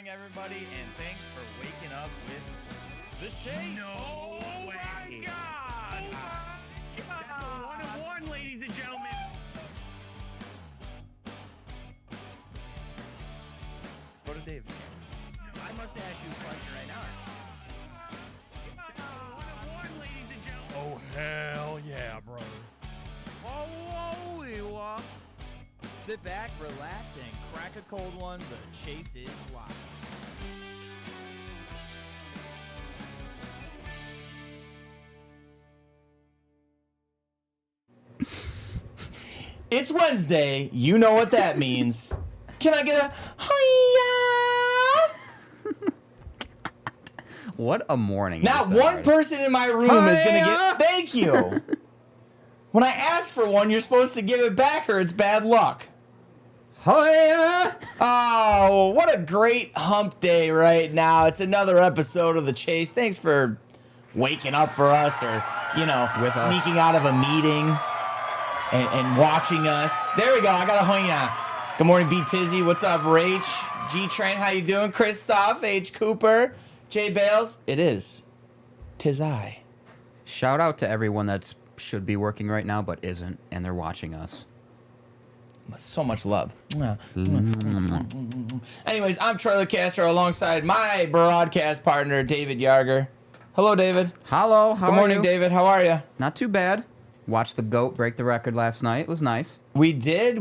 morning, everybody, and thanks for waking up with The Chase. No way. My God! That's a 1-1, ladies and gentlemen. Go to Dave's. I must ask you a question right now. 1-1, ladies and gentlemen. Oh, hell yeah, brother. Whoa. Sit back, relax, and crack a cold one. The Chase is live. It's Wednesday. You know what that means. Can I get a hiya? What a morning. Not it's been one already. person in my room is going to Hiya! get... Thank you. When I ask for one, you're supposed to give it back or it's bad luck. Hiya! Oh, what a great hump day right now. It's another episode of The Chase. Thanks for waking up for us or, With us. sneaking out of a meeting and watching us. There we go. I got a hoya. Good morning, B. Tizzy. What's up, Rach? G-Train, how you doing? Christoph, H. Cooper, Jay Bales. It is. 'Tis I. Shout out to everyone that should be working right now but isn't, and they're watching us. So much love. Anyways, I'm Troy Castro alongside my broadcast partner, David Yarger. Hello, David. Hello, how Good are morning, you? David. How are you? Not too bad. Watched the GOAT break the record last night. It was nice. We did.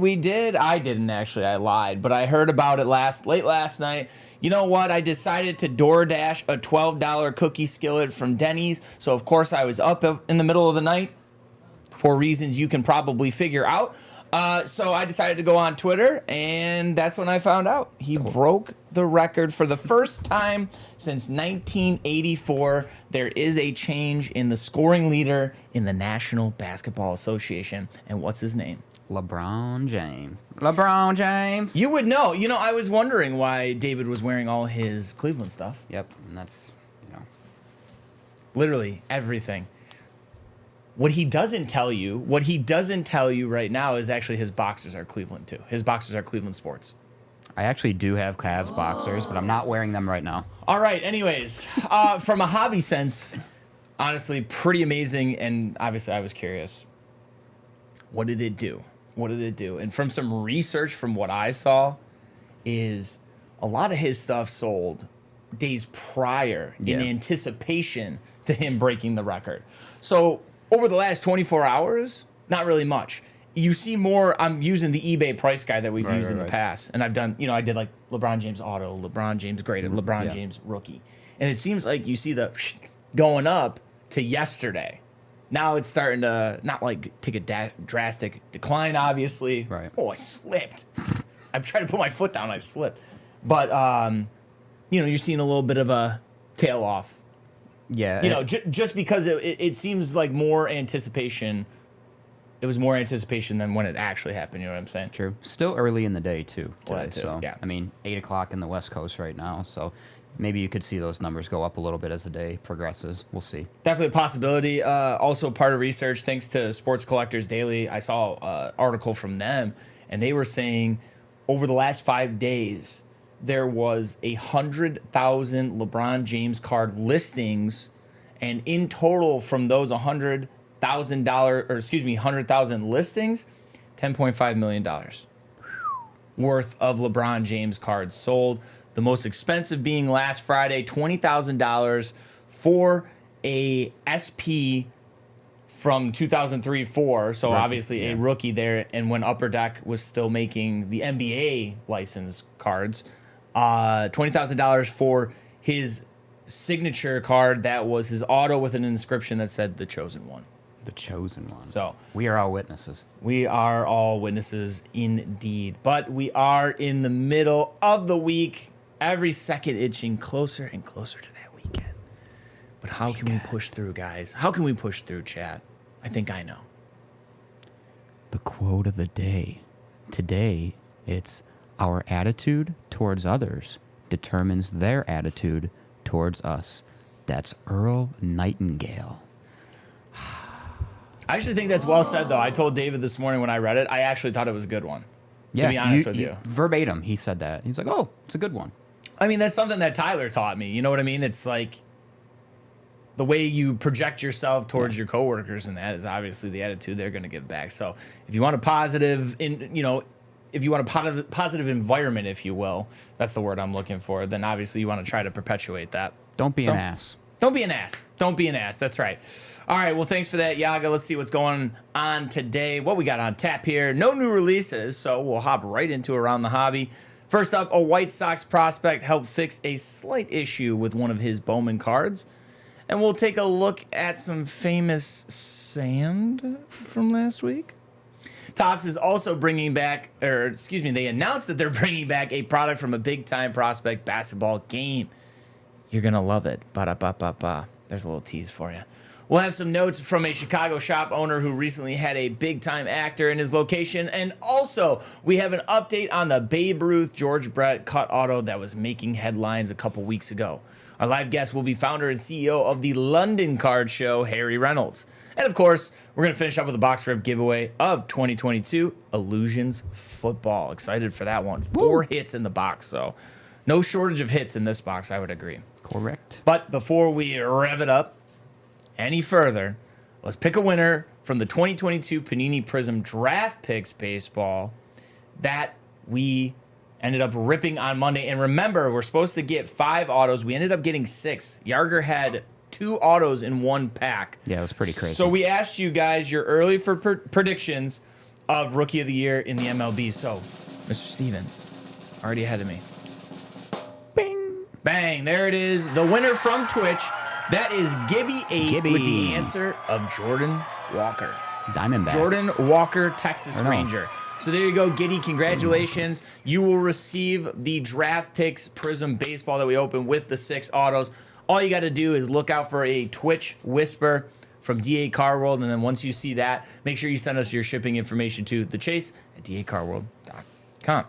I didn't actually. I lied, but I heard about it late last night. You know what? I decided to DoorDash a $12 cookie skillet from Denny's. So of course I was up in the middle of the night for reasons you can probably figure out. So I decided to go on Twitter, and that's when I found out he broke the record for the first time since 1984. There is a change in the scoring leader in the National Basketball Association, and what's his name? LeBron James. LeBron James. You would know. I was wondering why David was wearing all his Cleveland stuff. Yep, and that's, Literally everything. What he doesn't tell you right now is actually his boxers are Cleveland too. His boxers are Cleveland sports. I actually do have Cavs boxers, but I'm not wearing them right now. All right. Anyways, from a hobby sense, honestly, pretty amazing. And obviously I was curious. What did it do? And from some research from what I saw is a lot of his stuff sold days prior in Yeah. anticipation to him breaking the record. So over the last 24 hours, not really much. You see more. I'm using the eBay price guide that we've used in the past. And I've done, I did like LeBron James auto, LeBron James graded, LeBron James rookie. And it seems like you see the going up to yesterday. Now it's starting to not like take a drastic decline, obviously. Right. Oh, I slipped. I'm trying to put my foot down. I slipped. But, you're seeing a little bit of a tail off. Yeah. Just because it seems like more anticipation. It was more anticipation than when it actually happened. You know what I'm saying? True. Still early in the day, too. Well, Today, that too, so, yeah. 8 o'clock in the West Coast right now, so maybe you could see those numbers go up a little bit as the day progresses. We'll see. Definitely a possibility. Also part of research, thanks to Sports Collectors Daily. I saw an article from them, and they were saying over the last 5 days, there was 100,000 LeBron James card listings, and in total from those $100,000 listings, $10.5 million worth of LeBron James cards sold. The most expensive being last Friday, $20,000 for a SP from 2003-4. So obviously a rookie there. And when Upper Deck was still making the NBA license cards, $20,000 for his signature card that was his auto with an inscription that said "The Chosen One." The chosen one. So we are all witnesses. we are all witnesses indeed. But we are in the middle of the week. Every second itching closer and closer to that weekend. But how can we push through, guys? How can we push through, chat? I think I know. The quote of the day. Today, it's our attitude towards others determines their attitude towards us. That's Earl Nightingale. I actually think that's well said, though. I told David this morning when I read it, I actually thought it was a good one. Yeah, to be honest with you. Verbatim, he said that. He's like, oh, it's a good one. I mean, that's something that Tyler taught me. You know what I mean? It's like the way you project yourself towards your coworkers, and that is obviously the attitude they're going to give back. So if you want a positive, if you want a positive environment, if you will, that's the word I'm looking for, then obviously you want to try to perpetuate that. Don't be an ass. Don't be an ass. Don't be an ass. That's right. All right, well, thanks for that, Yaga. Let's see what's going on today. What we got on tap here. No new releases, so we'll hop right into Around the Hobby. First up, a White Sox prospect helped fix a slight issue with one of his Bowman cards. And we'll take a look at some famous sand from last week. Topps is also bringing back, they announced that they're bringing back a product from a big-time prospect basketball game. You're going to love it. Ba-da-ba-ba-ba. There's a little tease for you. We'll have some notes from a Chicago shop owner who recently had a big-time actor in his location. And also, we have an update on the Babe Ruth George Brett cut auto that was making headlines a couple weeks ago. Our live guest will be founder and CEO of the London Card Show, Harry Reynolds. And of course, we're going to finish up with a box rip giveaway of 2022 Illusions Football. Excited for that one. 4 hits in the box, so no shortage of hits in this box, I would agree. Correct. But before we rev it up any further, let's pick a winner from the 2022 Panini Prism Draft Picks Baseball that we ended up ripping on Monday. And remember, we're supposed to get 5 autos. We ended up getting 6. Yarger had 2 autos in 1 pack. Yeah, it was pretty crazy. So we asked you guys your early for predictions of Rookie of the Year in the MLB. So, Mr. Stevens, already ahead of me. Bing. Bang, there it is. The winner from Twitch. That is Gibby8 with the answer of Jordan Walker. Diamondbacks. Jordan Walker, Texas Ranger. So there you go, Giddy. Congratulations. You will receive the Draft Picks Prism Baseball that we opened with the 6 autos. All you got to do is look out for a Twitch whisper from DA Car World, and then once you see that, make sure you send us your shipping information to thechase@dacarworld.com.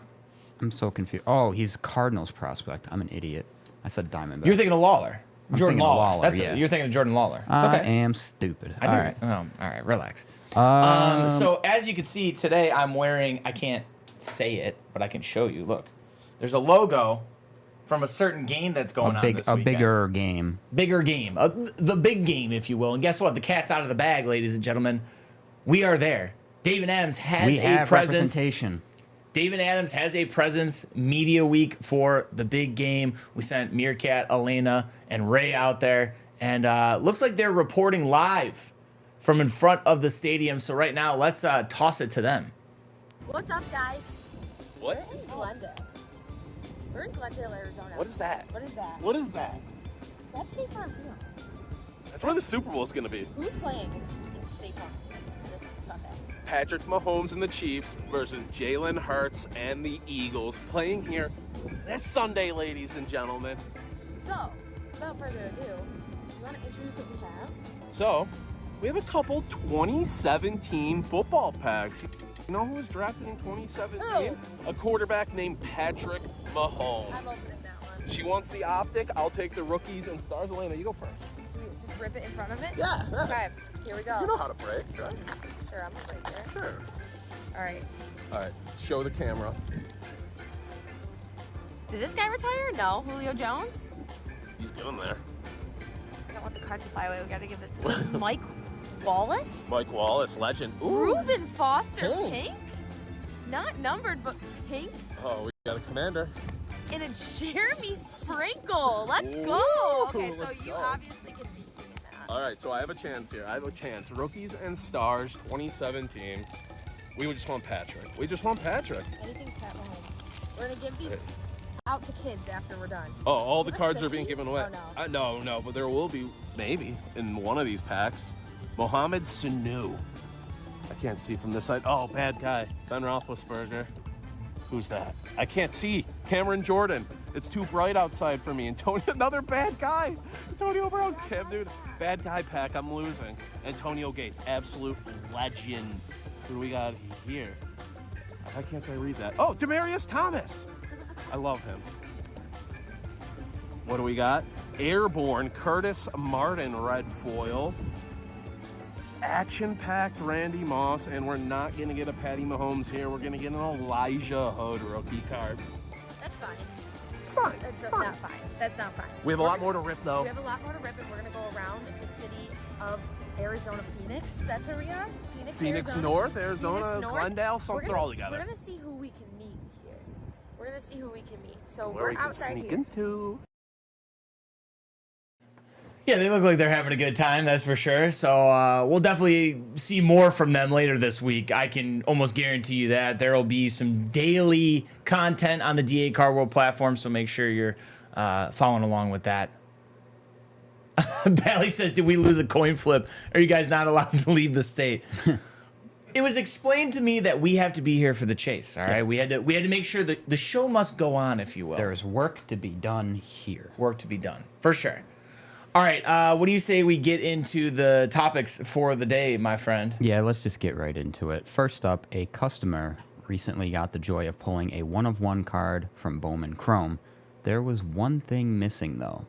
I'm so confused. Oh, he's Cardinals prospect. I'm an idiot. I said Diamondbacks. You're thinking of Lawler. Jordan Lawler. That's it. You're thinking of Jordan Lawler. It's I okay. am stupid. All right. All right, relax. So as you can see today, I'm wearing, I can't say it, but I can show you. Look, there's a logo from a certain game that's going on this weekend. Bigger game. Bigger game. The big game, if you will. And guess what? The cat's out of the bag, ladies and gentlemen. We are there. David Adams has We have a presence. representation. David Adams has a presence media week for the big game. We sent Meerkat, Elena, and Ray out there. And looks like they're reporting live from in front of the stadium. So right now, let's toss it to them. What's up, guys? What? It's Glendale. We're in Glendale, Arizona. What is that? What is that? What is that? That's State Farm Field. That's where the Super Bowl is going to be. Who's playing in State Farm this Sunday? Patrick Mahomes and the Chiefs versus Jalen Hurts and the Eagles playing here this Sunday, ladies and gentlemen. So, without further ado, you want to introduce what we have? So, we have a couple 2017 football packs. You know who was drafted in 2017? Who? A quarterback named Patrick Mahomes. I'm opening that one. She wants the optic. I'll take the rookies and stars. Elena, you go first. Do you just rip it in front of it? Yeah. Okay, here we go. You know how to break, right? Sure, I'm a breaker. Sure. All right. All right. Show the camera. Did this guy retire? No. Julio Jones? He's getting there. I don't want the cards to fly away. We got to give this. This is Mike Wallace? Mike Wallace, legend. Ooh. Reuben Foster, Pink. pink? Not numbered, but pink. Oh, we got a commander. And a Jeremy Sprinkle. Let's go. Ooh, Okay, so let's you go. obviously can beat me in that. All right, so I have a chance here. I have a chance. Rookies and Stars 2017. We would just want Patrick. We just want Patrick. Anything Pat Mahomes. We're gonna give these out to kids after we're done. Oh, all the Will cards there are being be? given away. Oh, no. No, but there will be, maybe, in one of these packs. Mohamed Sanu. I can't see from this side. Oh, bad guy. Ben Roethlisberger. Who's that? I can't see. Cameron Jordan. It's too bright outside for me. Antonio, another bad guy. Antonio Brown. Cam, dude. Bad guy pack. I'm losing. Antonio Gates. Absolute legend. Who do we got here? Why can't I read that? Oh, Demaryius Thomas. I love him. What do we got? Airborne Curtis Martin red foil. Action-packed Randy Moss, and we're not going to get a Patty Mahomes here. We're going to get an Elijah Hood rookie card. That's fine. It's fine. That's It's fine. not fine. That's not fine. We have a lot more to rip, though. We have a lot more to rip, and we're gonna go around the city of Arizona, Phoenix. That's where we are. Phoenix Arizona. North, Arizona, Phoenix North. Glendale, something all We're together. gonna see who we can meet here. We're gonna see who we can meet. So Where we're we can outside sneak here. into. Yeah, they look like they're having a good time, that's for sure. So we'll definitely see more from them later this week. I can almost guarantee you that. There will be some daily content on the DA Car World platform, so make sure you're following along with that. Bally says, did we lose a coin flip? Are you guys not allowed to leave the state? It was explained to me that we have to be here for the chase, all right? Yeah. We had to make sure that the show must go on, if you will. There is work to be done here. Work to be done, for sure. All right, what do you say we get into the topics for the day, my friend? Yeah, let's just get right into it. First up, a customer recently got the joy of pulling a one-of-one card from Bowman Chrome. There was one thing missing, though.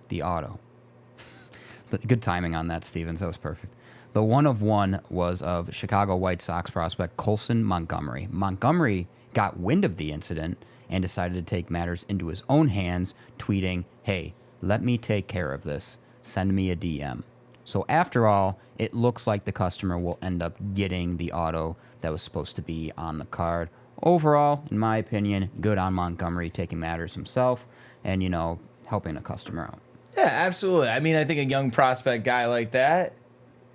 The auto. But good timing on that, Stevens. That was perfect. The one-of-one was of Chicago White Sox prospect Colson Montgomery. Montgomery got wind of the incident and decided to take matters into his own hands, tweeting, "Hey, let me take care of this. Send me a DM." So after all, it looks like the customer will end up getting the auto that was supposed to be on the card. Overall, in my opinion, good on Montgomery taking matters himself and, helping the customer out. Yeah, absolutely. I mean, I think a young prospect guy like that,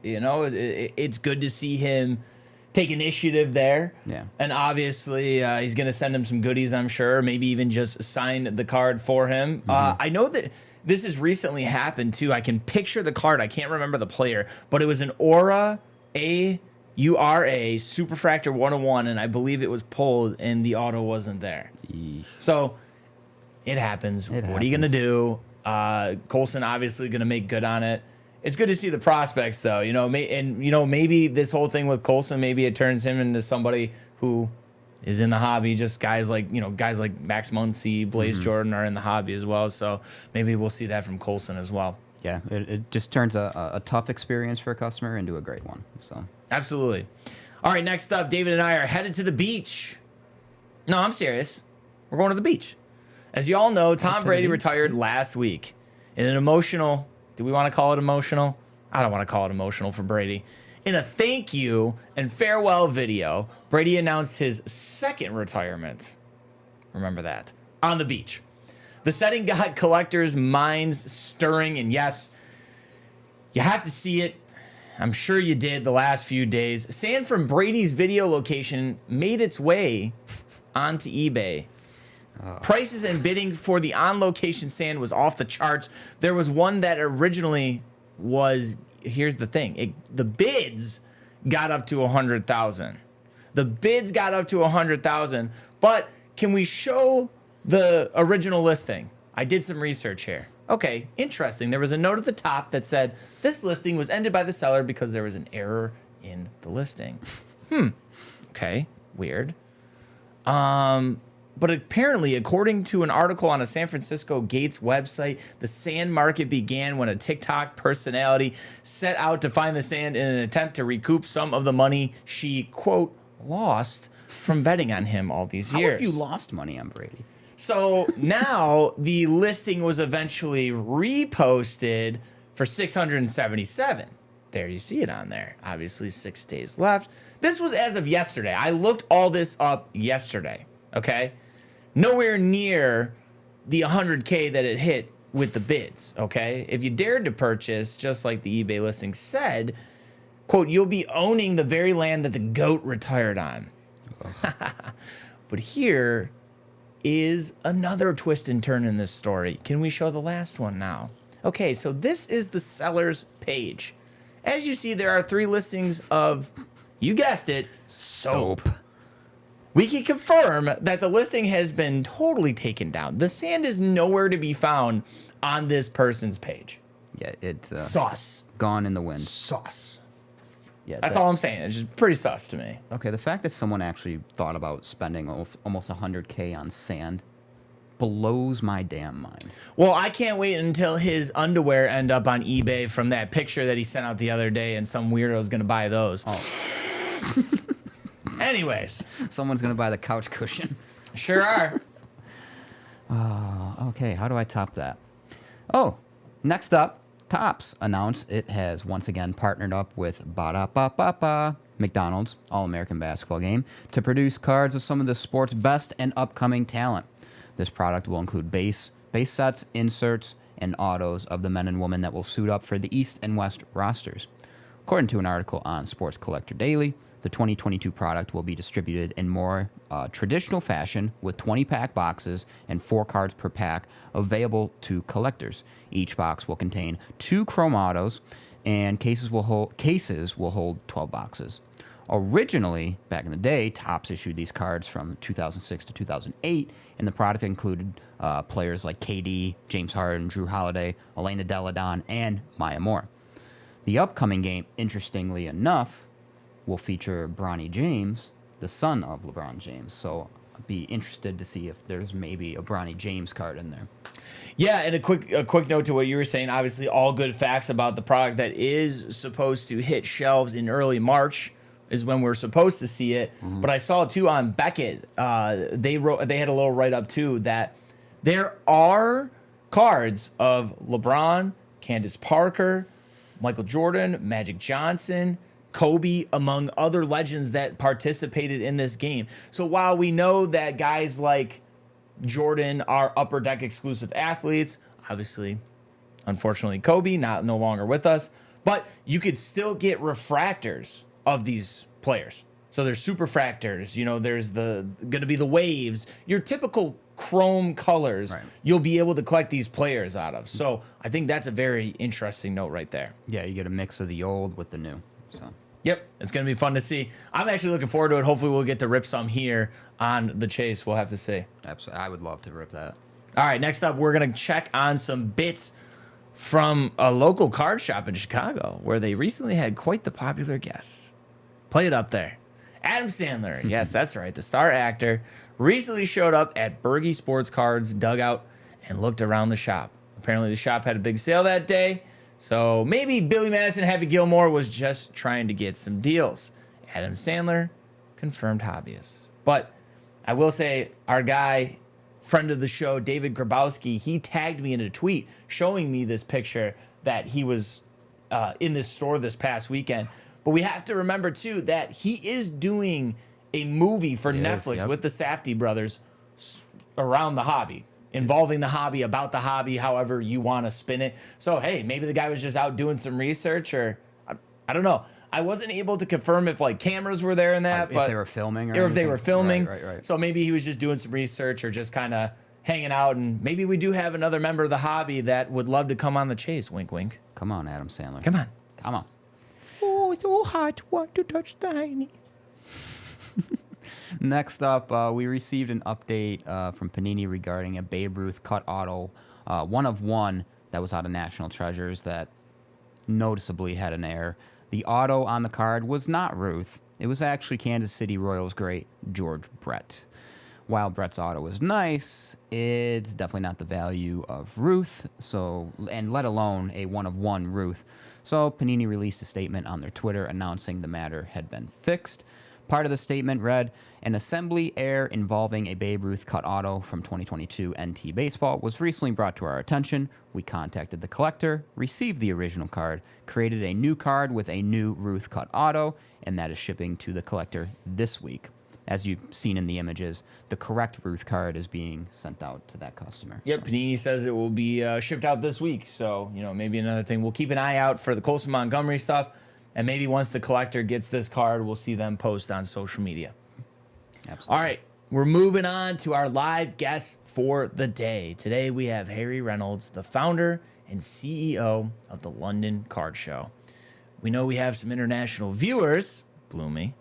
it's good to see him take initiative there. Yeah. And obviously, he's going to send him some goodies, I'm sure. Maybe even just sign the card for him. I know that this has recently happened, too. I can picture the card. I can't remember the player, but it was an Aura, A-U-R-A, Superfractor 101, and I believe it was pulled, and the auto wasn't there. Eesh. So, it happens. What are you going to do? Colson obviously going to make good on it. It's good to see the prospects, though, maybe this whole thing with Colson, maybe it turns him into somebody who is in the hobby. Just guys like Max Muncy, Blaze Jordan are in the hobby as well. So maybe we'll see that from Colson as well. Yeah, it just turns a tough experience for a customer into a great one. So Absolutely. All right, next up, David and I are headed to the beach. No, I'm serious. We're going to the beach. As you all know, Tom Brady retired last week in an emotional... Do we want to call it emotional? I don't want to call it emotional for Brady. In a thank you and farewell video, Brady announced his second retirement. Remember that. On the beach. The setting got collectors' minds stirring, and yes, you have to see it. I'm sure you did the last few days. Sand from Brady's video location made its way onto eBay. Prices and bidding for the on-location sand was off the charts. There was one that originally was, here's the thing, the bids got up to $100,000. The bids got up to $100,000, but can we show the original listing? I did some research here. Okay, interesting. There was a note at the top that said, this listing was ended by the seller because there was an error in the listing. Okay, weird. But apparently, according to an article on a San Francisco Gates website, the sand market began when a TikTok personality set out to find the sand in an attempt to recoup some of the money she, quote, lost from betting on him all these years. How have you lost money on Brady? So now the listing was eventually reposted for $677. There you see it on there. Obviously, 6 days left. This was as of yesterday. I looked all this up yesterday, okay? Nowhere near the 100K that it hit with the bids, okay? If you dared to purchase, just like the eBay listing said, quote, you'll be owning the very land that the GOAT retired on. But here is another twist and turn in this story. Can we show the last one now? Okay, so this is the seller's page. As you see, there are 3 listings of, you guessed it, soap. We can confirm that the listing has been totally taken down. The sand is nowhere to be found on this person's page. Yeah, it's Sus. gone in the wind. Sus. Yeah, That's all I'm saying. It's just pretty sus to me. Okay, the fact that someone actually thought about spending almost 100K on sand blows my damn mind. Well, I can't wait until his underwear end up on eBay from that picture that he sent out the other day, and some weirdo's going to buy those. Oh. Anyways. Someone's going to buy the couch cushion. Sure are. Okay, how do I top that? Oh, next up, Topps announced it has once again partnered up with Ba-da-ba-ba-ba, McDonald's All-American Basketball Game, to produce cards of some of the sport's best and upcoming talent. This product will include base sets, inserts, and autos of the men and women that will suit up for the East and West rosters. According to an article on Sports Collector Daily, the 2022 product will be distributed in more traditional fashion with 20-pack boxes and 4 cards per pack available to collectors. Each box will contain 2 chrome autos, and cases will hold 12 boxes. Originally, back in the day, Topps issued these cards from 2006 to 2008, and the product included players like KD, James Harden, Drew Holiday, Elena Delle Donne, and Maya Moore. The upcoming game, interestingly enough, will feature Bronny James, the son of LeBron James. So I'd be interested to see if there's maybe a Bronny James card in there. Yeah, and a quick note to what you were saying. Obviously, all good facts about the product that is supposed to hit shelves in early March is when we're supposed to see it. Mm-hmm. But I saw too on Beckett, they had a little write up too that there are cards of LeBron, Candace Parker, Michael Jordan, Magic Johnson, Kobe, among other legends that participated in this game. So while we know that guys like Jordan are Upper Deck exclusive athletes, obviously, unfortunately, Kobe no longer with us, but you could still get refractors of these players. So there's superfractors, there's going to be the waves, your typical chrome colors. Right. You'll be able to collect these players out of. So I think that's a very interesting note right there. Yeah, you get a mix of the old with the new. So. Yep, it's going to be fun to see. I'm actually looking forward to it. Hopefully we'll get to rip some here on the Chase. We'll have to see. Absolutely. I would love to rip that. All right, next up, we're going to check on some bits from a local card shop in Chicago where they recently had quite the popular guest. Play it up there. Adam Sandler, yes, that's right, the star actor, recently showed up at Berge Sports Cards dugout and looked around the shop. Apparently the shop had a big sale that day, so maybe Billy Madison Happy Gilmore was just trying to get some deals. Adam Sandler, confirmed hobbyist. But I will say, our guy, friend of the show, David Grabowski, he tagged me in a tweet showing me this picture that he was in this store this past weekend. But we have to remember, too, that he is doing a movie for Netflix with the Safdie brothers around the hobby, involving the hobby, about the hobby, however you want to spin it. So, hey, maybe the guy was just out doing some research, or I don't know. I wasn't able to confirm if cameras were there in that, but if they were filming, or if they were filming. Right. So maybe he was just doing some research or just kind of hanging out, and maybe we do have another member of the hobby that would love to come on the Chase. Wink, wink. Come on, Adam Sandler. Come on. Oh, it's so hot. Want to touch the hiney. Next up, we received an update from Panini regarding a Babe Ruth cut auto, 1/1 that was out of National Treasures that noticeably had an error. The auto on the card was not Ruth. It was actually Kansas City Royals great George Brett. While Brett's auto is nice, it's definitely not the value of Ruth, and let alone a 1/1 Ruth. So Panini released a statement on their Twitter announcing the matter had been fixed. Part of the statement read, an assembly error involving a Babe Ruth cut auto from 2022 NT Baseball was recently brought to our attention. We contacted the collector, received the original card, created a new card with a new Ruth cut auto, and that is shipping to the collector this week. As you've seen in the images, the correct Ruth card is being sent out to that customer. Yep, Panini says it will be shipped out this week. So, maybe another thing. We'll keep an eye out for the Colson Montgomery stuff. And maybe once the collector gets this card, we'll see them post on social media. Absolutely. All right, we're moving on to our live guest for the day. Today we have Harry Reynolds, the founder and CEO of the London Card Show. We know we have some international viewers, Bloomy.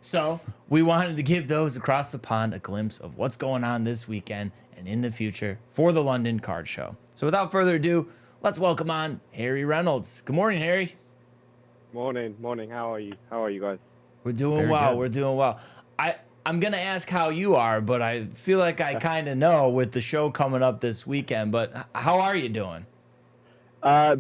So we wanted to give those across the pond a glimpse of what's going on this weekend and in the future for the London Card Show. So without further ado, let's welcome on Harry Reynolds. Good morning, Harry. Morning. How are you guys? We're doing well. I'm going to ask how you are, but I feel like I kind of know with the show coming up this weekend. But how are you doing?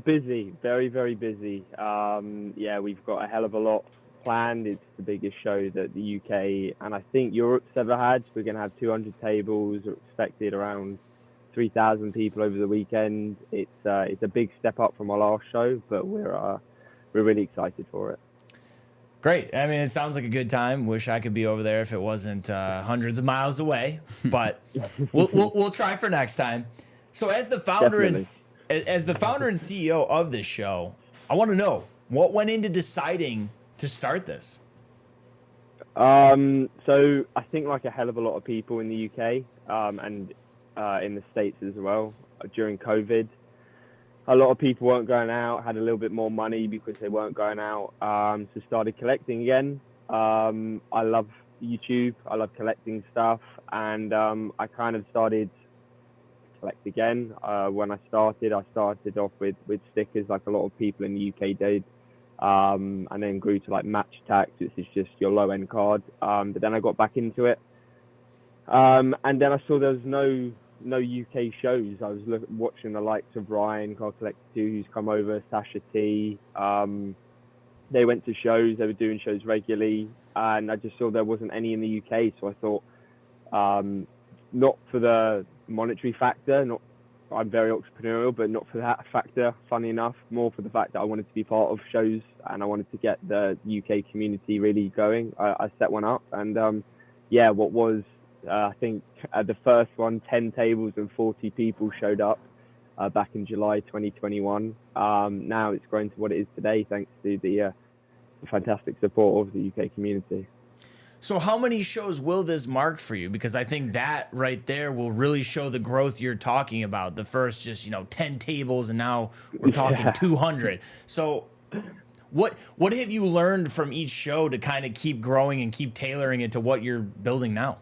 Busy. Very, very busy. We've got a hell of a lot planned. It's the biggest show that the UK and I think Europe's ever had. We're going to have 200 tables, expected around 3,000 people over the weekend. It's a big step up from our last show, but we're really excited for it. Great. I mean, it sounds like a good time. Wish I could be over there if it wasn't hundreds of miles away, but we'll try for next time. So, as the founder and CEO of this show, I want to know what went into deciding to start this. So I think like a hell of a lot of people in the UK and in the States as well, during COVID, a lot of people weren't going out, had a little bit more money because they weren't going out, so started collecting again. I love YouTube, I love collecting stuff, and I kind of started to collect again. When I started off with stickers like a lot of people in the UK did. And then grew to like match tax, which is just your low end card. But then I got back into it. And then I saw there was no UK shows. I was watching the likes of Ryan, Card Collector 2, who's come over, Sasha T. They went to shows, they were doing shows regularly, and I just saw there wasn't any in the UK. So I thought, not for the monetary factor, I'm very entrepreneurial, but not for that factor, funny enough, more for the fact that I wanted to be part of shows and I wanted to get the UK community really going. I set one up, and what was, I think the first one, 10 tables and 40 people showed up back in July 2021. Now it's grown to what it is today, thanks to the fantastic support of the UK community. So how many shows will this mark for you? Because I think that right there will really show the growth you're talking about. The first just, 10 tables, and now we're talking 200. So what have you learned from each show to kind of keep growing and keep tailoring it to what you're building now?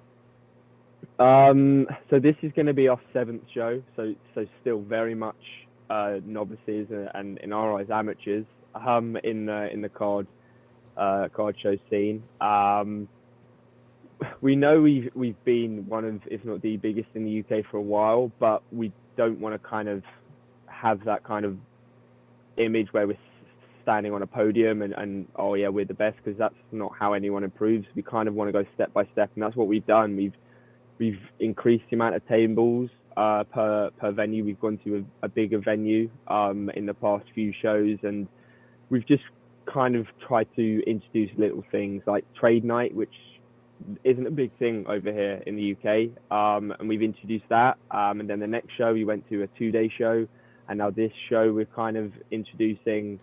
So this is going to be our 7th show. So still very much novices and in our eyes amateurs in the card show scene. We know we've been one of, if not the biggest in the UK for a while, but we don't want to kind of have that kind of image where we're standing on a podium and oh yeah, we're the best, because that's not how anyone improves. We kind of want to go step by step, and that's what we've done. We've increased the amount of tables per venue. We've gone to a bigger venue in the past few shows, and we've just kind of tried to introduce little things like trade night, which isn't a big thing over here in the UK, and we've introduced that, and then the next show we went to a 2-day show, and now this show we're kind of introducing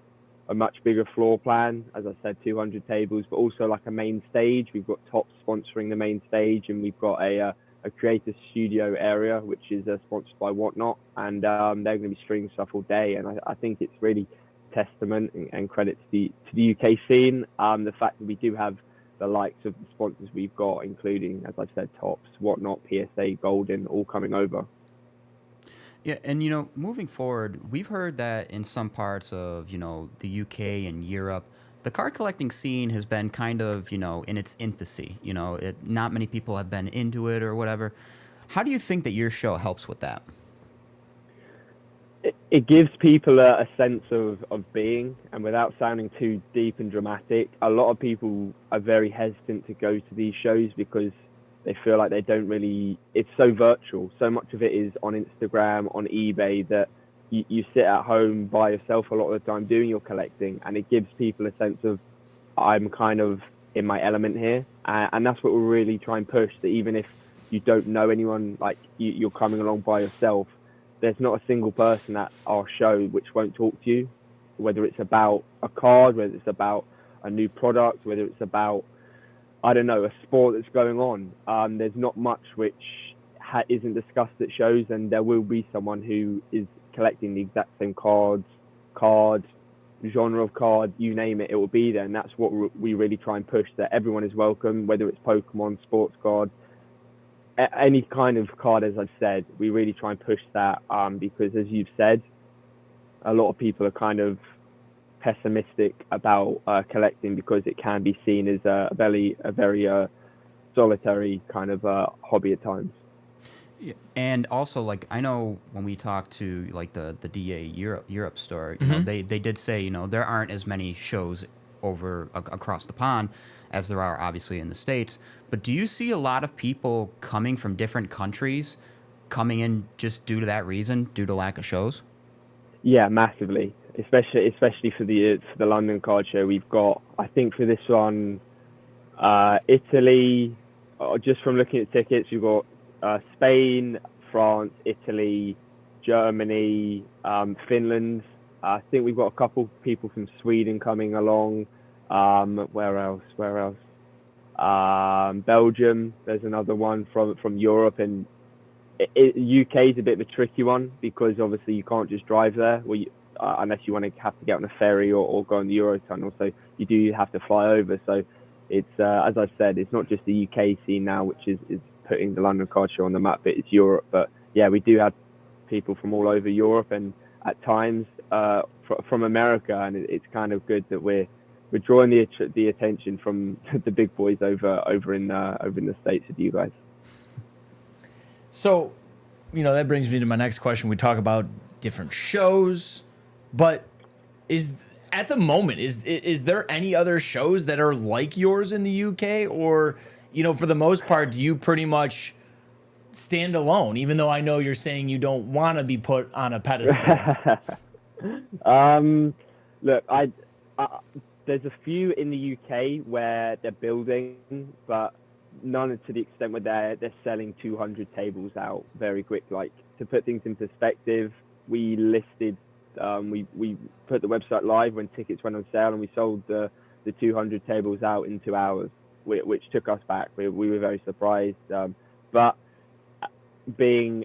a much bigger floor plan, as I said, 200 tables, but also like a main stage. We've got Tops sponsoring the main stage, and we've got a creator studio area which is sponsored by Whatnot, and they're going to be streaming stuff all day, and I think it's really testament and credit to the UK scene, the fact that we do have the likes of the sponsors we've got, including, as I said, Tops, Whatnot, PSA, Golden, all coming over. Yeah, and moving forward, we've heard that in some parts of the UK and Europe, the card collecting scene has been kind of in its infancy. Not many people have been into it or whatever. How do you think that your show helps with that? It gives people a sense of being, and without sounding too deep and dramatic, a lot of people are very hesitant to go to these shows because they feel like they don't really, it's so virtual. So much of it is on Instagram, on eBay, that you sit at home by yourself a lot of the time doing your collecting, and it gives people a sense of, I'm kind of in my element here. And that's what we're really trying to push, that even if you don't know anyone, like you're coming along by yourself, there's not a single person at our show which won't talk to you, whether it's about a card, whether it's about a new product, whether it's about, I don't know, a sport that's going on. There's not much which isn't discussed at shows, and there will be someone who is collecting the exact same card, genre of card, you name it, it will be there. And that's what we really try and push, that everyone is welcome, whether it's Pokemon, sports card, any kind of card. As I've said, we really try and push that, because as you've said, a lot of people are kind of pessimistic about collecting because it can be seen as a very solitary kind of hobby at times. Yeah. And also, like, I know when we talked to like the DA Europe store, they did say there aren't as many shows across the pond as there are obviously in the States. But do you see a lot of people coming from different countries coming in just due to that reason, due to lack of shows? Yeah, massively. Especially for the London Card Show, we've got, I think for this one, Italy. Just from looking at tickets, we've got Spain, France, Italy, Germany, Finland. I think we've got a couple people from Sweden coming along. Where else? Belgium. There's another one from Europe, and UK is a bit of a tricky one because obviously you can't just drive there. Well, unless you have to get on a ferry or go on the Eurotunnel. So you do have to fly over. So it's as I said, it's not just the UK scene now, which is putting the London Card Show on the map, but it's Europe. But yeah, we do have people from all over Europe and at times from America, and it's kind of good that we're drawing the attention from the big boys over in the States with you guys. So, that brings me to my next question. We talk about different shows, but at the moment, is there any other shows that are like yours in the UK, or, for the most part, do you pretty much stand alone, even though I know you're saying you don't want to be put on a pedestal? Look, there's a few in the UK where they're building, but none to the extent where they're selling 200 tables out very quick. Like, to put things in perspective, we listed, we put the website live when tickets went on sale, and we sold the 200 tables out in 2 hours, which took us back. We were very surprised, but being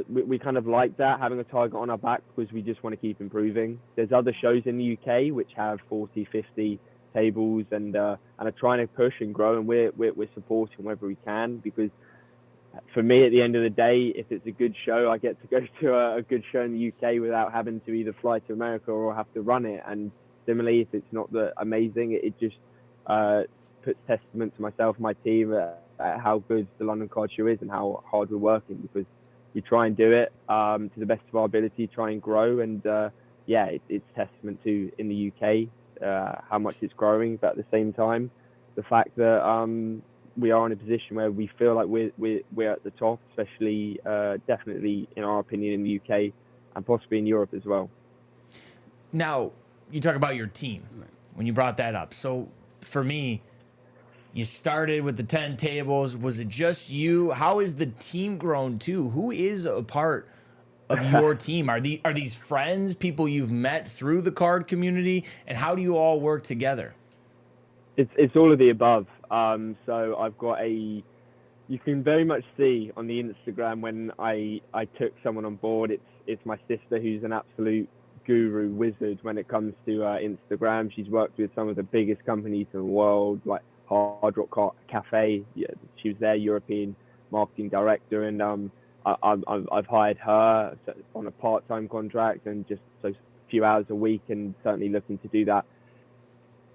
we kind of like that, having a target on our back, because we just want to keep improving. There's other shows in the UK which have 40, 50 tables and are trying to push and grow, and we're supporting wherever we can, because for me, at the end of the day, if it's a good show, I get to go to a good show in the UK without having to either fly to America or have to run it. And similarly, if it's not amazing, it just puts testament to myself and my team at how good the London Card Show is and how hard we're working, because we try and do it to the best of our ability, try and grow. And it's testament to, in the UK, how much it's growing, but at the same time, the fact that we are in a position where we feel like we're at the top, especially definitely in our opinion in the UK and possibly in Europe as well. Now, you talk about your team when you brought that up. So for me, you started with the 10 tables. Was it just you? How is the team grown too? Who is a part of your team? Are these friends, people you've met through the card community, and how do you all work together? It's all of the above. So I've got you can very much see on the Instagram when I took someone on board. It's my sister, who's an absolute guru wizard when it comes to Instagram. She's worked with some of the biggest companies in the world, like Hard Rock Cafe. Yeah, she was their European marketing director, and I've hired her on a part-time contract, and just so a few hours a week, and certainly looking to do that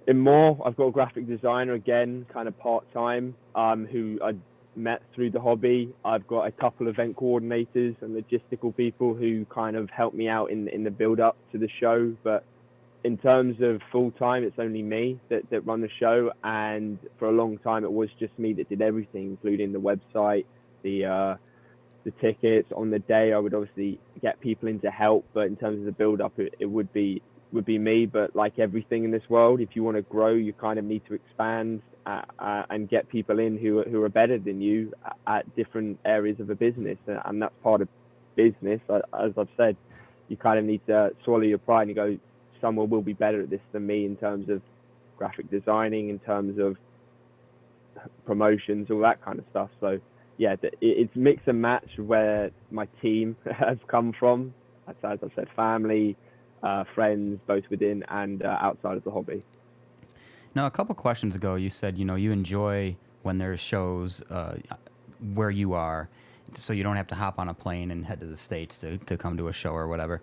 in more. I've got a graphic designer, again, kind of part-time, who I met through the hobby. I've got a couple event coordinators and logistical people who kind of help me out in the build-up to the show. But in terms of full-time, it's only me that run the show. And for a long time, it was just me that did everything, including the website, the tickets. On the day, I would obviously get people in to help, but in terms of the build-up, it would be me. But like everything in this world, if you want to grow, you kind of need to expand and get people in who are better than you at different areas of a business, and that's part of business. As I've said, you kind of need to swallow your pride and you go, someone will be better at this than me in terms of graphic designing, in terms of promotions, all that kind of stuff. So yeah, it's mix and match where my team has come from. As I said, family, friends, both within and outside of the hobby. Now, a couple questions ago, you said, you enjoy when there's shows where you are, so you don't have to hop on a plane and head to the States to come to a show or whatever.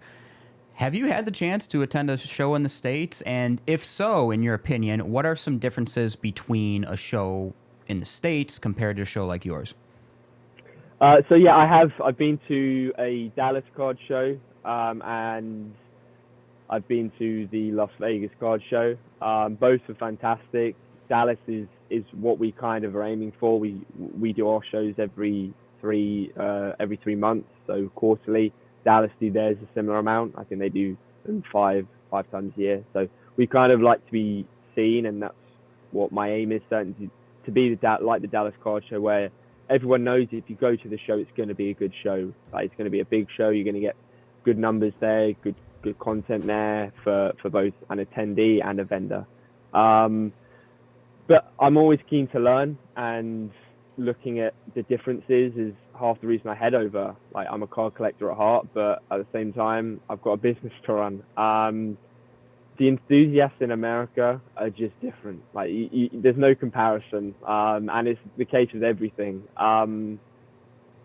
Have you had the chance to attend a show in the States? And if so, in your opinion, what are some differences between a show in the States compared to a show like yours? So yeah, I've been to a Dallas card show, and I've been to the Las Vegas card show. Both are fantastic. Dallas is what we kind of are aiming for. We do our shows every every 3 months, so quarterly. Dallas do theirs a similar amount. I think they do them five times a year. So we kind of like to be seen, and that's what my aim is, certainly to be like the Dallas Card Show, where everyone knows if you go to the show, it's going to be a good show. Like, it's going to be a big show. You're going to get good numbers there, good content there for both an attendee and a vendor. But I'm always keen to learn, and looking at the differences is half the reason I head over. Like, I'm a card collector at heart, but at the same time, I've got a business to run. The enthusiasts in America are just different. Like, there's no comparison, and it's the case with everything. And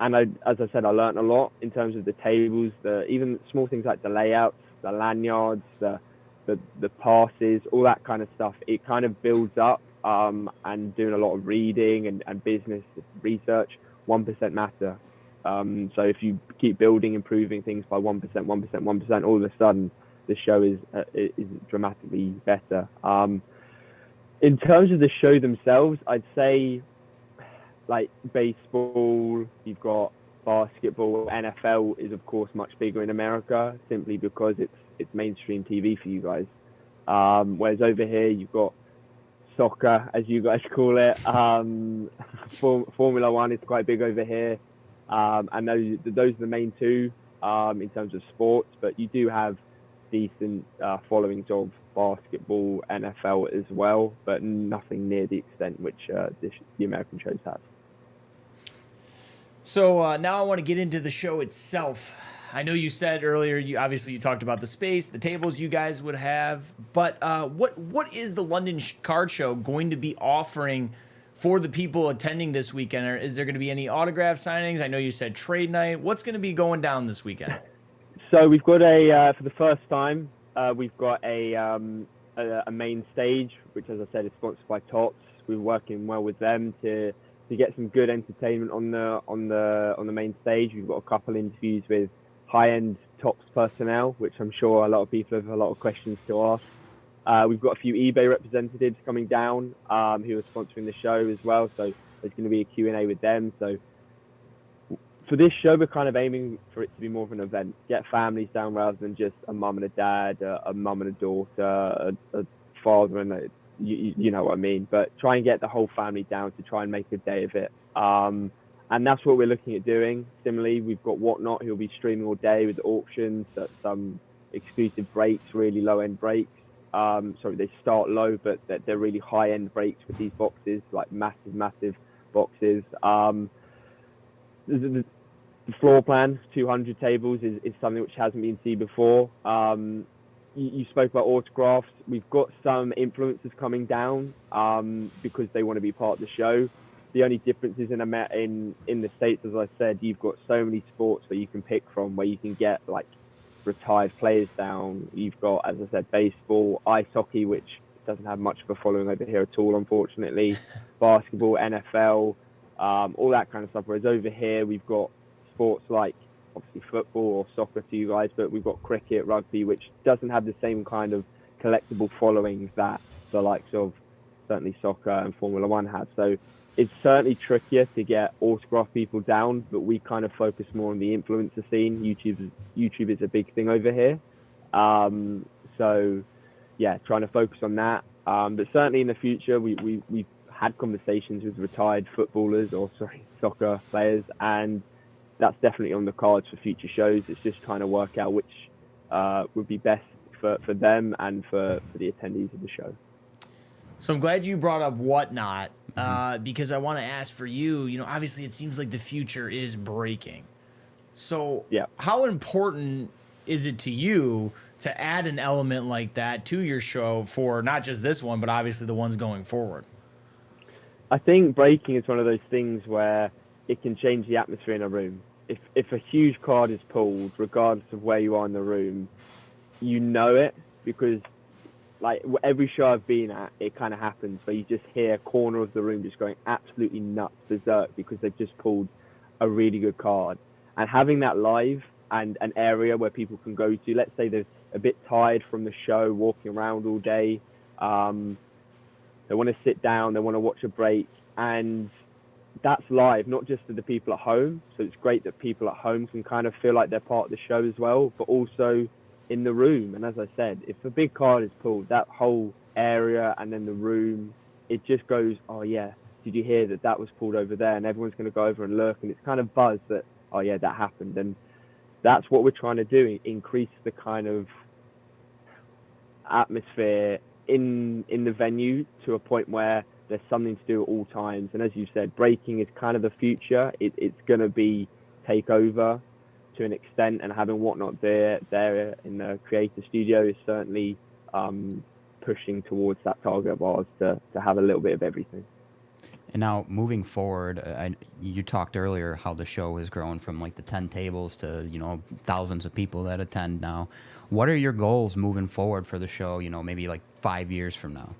as I said, I learned a lot in terms of the tables, even small things like the layouts, the lanyards, the passes, all that kind of stuff. It kind of builds up, and doing a lot of reading and business research. 1% matter. So if you keep building, improving things by 1%, 1%, all of a sudden, the show is dramatically better. In terms of the show themselves, I'd say, like baseball, you've got basketball. NFL is of course much bigger in America, simply because it's mainstream TV for you guys. Whereas over here you've got soccer, as you guys call it. Formula One is quite big over here, and those are the main two in terms of sports. But you do have decent followings of basketball, NFL as well, but nothing near the extent which the American shows have. So now I want to get into the show itself. I know you said earlier, you talked about the space, the tables you guys would have, but what is the London Card Show going to be offering for the people attending this weekend? Or is there going to be any autograph signings? I know you said trade night. What's going to be going down this weekend? So we've got for the first time, we've got a main stage, which, as I said, is sponsored by Tots. We're working well with them to get some good entertainment on the main stage. We've got a couple interviews with high-end Tots personnel, which I'm sure a lot of people have a lot of questions to ask. We've got a few eBay representatives coming down who are sponsoring the show as well, so there's going to be a Q&A with them. So for this show, we're kind of aiming for it to be more of an event. Get families down rather than just a mum and a dad, a mum and a daughter, a father and you know what I mean. But try and get the whole family down to try and make a day of it. And that's what we're looking at doing. Similarly, we've got Whatnot, who'll be streaming all day with the auctions, some exclusive breaks, really low-end breaks. Sorry, they start low, but they're really high-end breaks with these boxes, like massive boxes. The floor plan, 200 tables, is something which hasn't been seen before. You spoke about autographs. We've got some influencers coming down because they want to be part of the show. The only difference is in the States, as I said, you've got so many sports that you can pick from, where you can get like retired players down. You've got, as I said, baseball, ice hockey, which doesn't have much of a following over here at all, unfortunately. Basketball, NFL, all that kind of stuff. Whereas over here, we've got sports like obviously football or soccer to you guys, but we've got cricket, rugby, which doesn't have the same kind of collectible followings that the likes of certainly soccer and Formula One have. So it's certainly trickier to get autograph people down, but we kind of focus more on the influencer scene. YouTube is a big thing over here. So yeah, trying to focus on that. But certainly in the future, we've had conversations with retired soccer players, and that's definitely on the cards for future shows. It's just trying to work out which would be best for them and for the attendees of the show. So I'm glad you brought up Whatnot, because I want to ask for you, obviously it seems like the future is breaking. So yeah, how important is it to you to add an element like that to your show for not just this one, but obviously the ones going forward? I think breaking is one of those things where it can change the atmosphere in a room. If a huge card is pulled, regardless of where you are in the room, you know it, because like every show I've been at, it kind of happens where you just hear a corner of the room just going absolutely nuts, berserk, because they've just pulled a really good card. And having that live and an area where people can go to, let's say they're a bit tired from the show, walking around all day, they want to sit down, they want to watch a break, and that's live, not just to the people at home. So it's great that people at home can kind of feel like they're part of the show as well, but also in the room. And as I said, if a big card is pulled, that whole area and then the room, it just goes, oh yeah, did you hear that was pulled over there? And everyone's going to go over and look, and it's kind of buzz that, oh yeah, that happened. And that's what we're trying to do, increase the kind of atmosphere in the venue to a point where there's something to do at all times. And as you said, breaking is kind of the future. It's going to be take over to an extent, and having Whatnot there in the creator studio is certainly pushing towards that target of ours to have a little bit of everything. And now, moving forward, you talked earlier how the show has grown from like the 10 tables to, thousands of people that attend now. What are your goals moving forward for the show, maybe like 5 years from now?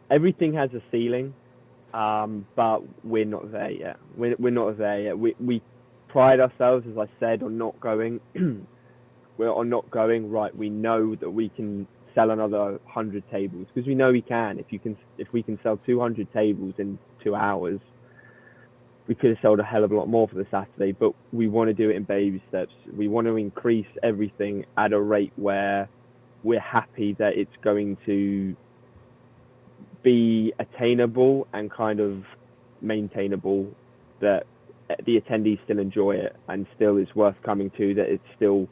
Everything has a ceiling, but we're not there yet. We're not there yet. We pride ourselves, as I said, on not going. We're on not going, right, we know that we can sell another 100 tables, because we know we can. If we can sell 200 tables in 2 hours, we could have sold a hell of a lot more for the Saturday, but we want to do it in baby steps. We want to increase everything at a rate where we're happy that it's going to be attainable and kind of maintainable, that the attendees still enjoy it and still is worth coming to, that it's still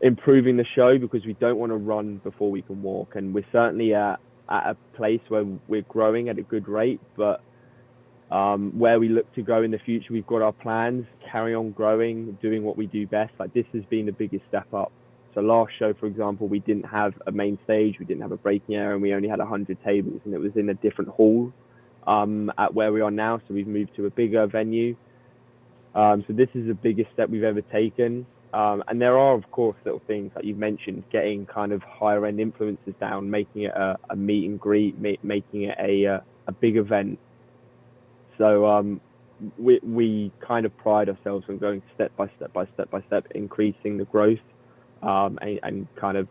improving the show, because we don't want to run before we can walk. And we're certainly at a place where we're growing at a good rate, but where we look to go in the future, we've got our plans, carry on growing, doing what we do best. Like, this has been the biggest step up. So last show, for example, we didn't have a main stage, we didn't have a breaking area, and we only had 100 tables, and it was in a different hall at where we are now. So we've moved to a bigger venue. So this is the biggest step we've ever taken. And there are, of course, little things like you've mentioned, getting kind of higher end influencers down, making it a meet and greet, making it a big event. So we kind of pride ourselves on going step by step, increasing the growth, and kind of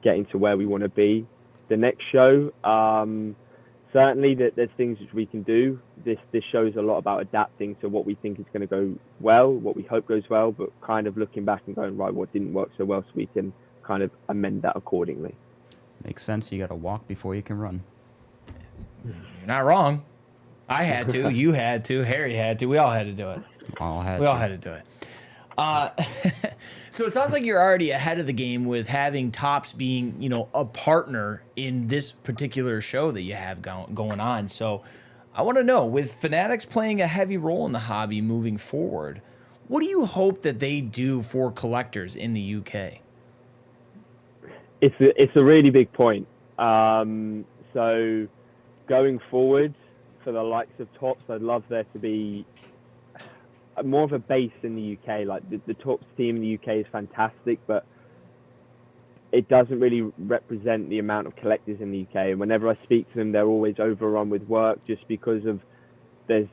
getting to where we want to be. The next show, certainly there's things which we can do. This shows a lot about adapting to what we think is going to go well, what we hope goes well, but kind of looking back and going, right, what didn't work so well, so we can kind of amend that accordingly. Makes sense. You got to walk before you can run. You're not wrong. I had to. You had to. Harry had to. We all had to do it. We all had to do it. So it sounds like you're already ahead of the game with having Tops being, a partner in this particular show that you have going on. So I want to know, with Fanatics playing a heavy role in the hobby moving forward, what do you hope that they do for collectors in the UK? It's a really big point. So going forward, for the likes of Tops, I'd love there to be more of a base in the UK. Like the Tops team in the UK is fantastic, but it doesn't really represent the amount of collectors in the UK. And whenever I speak to them, they're always overrun with work, just because of there's